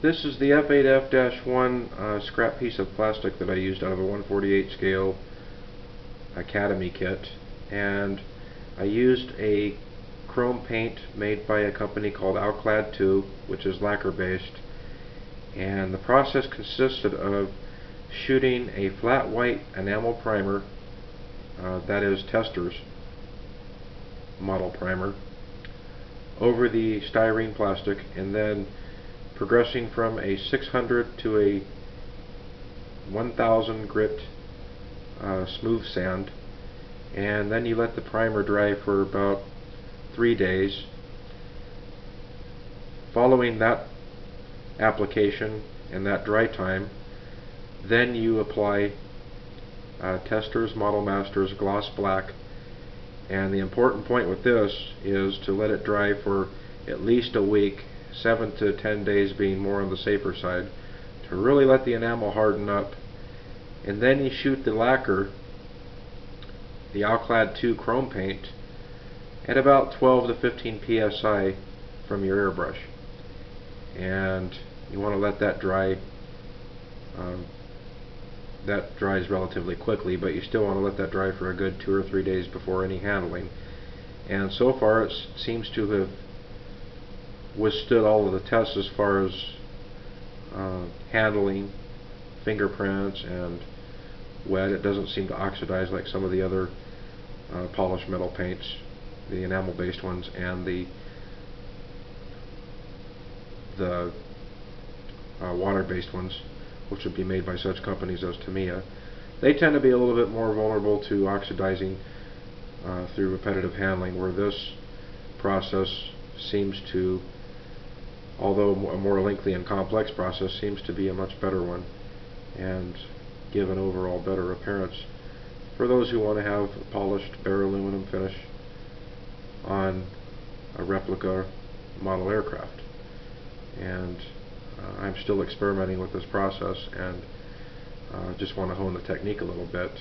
This is the F8F-1 scrap piece of plastic that I used out of a 1/48 scale Academy kit, and I used a chrome paint made by a company called alclad2, which is lacquer based, and the process consisted of shooting a flat white enamel primer, that is Tester's model primer, over the styrene plastic, and then progressing from a 600 to a 1000 grit smooth sand, and then you let the primer dry for about 3 days. Following that application and that dry time, then you apply Tester's Model Masters Gloss Black, and the important point with this is to let it dry for at least a week, 7 to 10 days being more on the safer side, to really let the enamel harden up. And then you shoot the lacquer, the alclad2 chrome paint, at about 12 to 15 psi from your airbrush, and you want to let that dry. That dries relatively quickly, but you still want to let that dry for a good 2 or 3 days before any handling. And so far it seems to have withstood all of the tests as far as handling, fingerprints, and wet. It doesn't seem to oxidize like some of the other polished metal paints, the enamel based ones, and the water based ones, which would be made by such companies as Tamiya. They tend to be a little bit more vulnerable to oxidizing through repetitive handling, where this process seems to, although a more lengthy and complex process, seems to be a much better one and give an overall better appearance for those who want to have a polished bare aluminum finish on a replica model aircraft. And I'm still experimenting with this process, and just want to hone the technique a little bit.